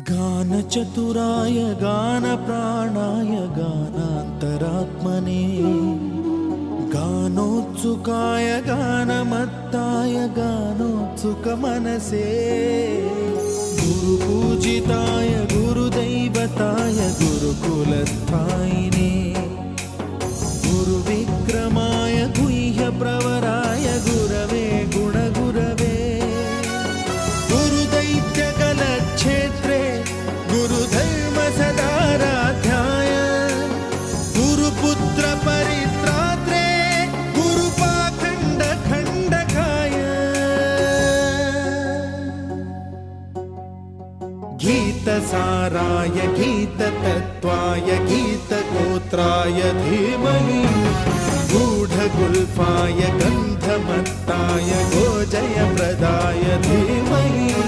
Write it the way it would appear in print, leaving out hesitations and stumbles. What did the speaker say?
गानचतुराय गानप्राणाय गानान्तरात्मने गानोत्सुकाय गानमत्ताय गानोत्सुकमनसे गुरुपूजिताय गुरुदैवताय गुरुकुलस्थायिने गुरुविक्रमाय गुह्यप्रवराय गुरवे गुणगुरवे गुरुदैत्यकलक्षेत्रे गुरुधर्मसदाराध्याय गुरुपुत्रपरित्रात्रे गुरुपाखण्डखण्डकाय गीतसाराय गीततत्त्वाय गीतगोत्राय धीमहि गूढगुल्फाय गन्धमत्ताय गोजयप्रदाय धीमहि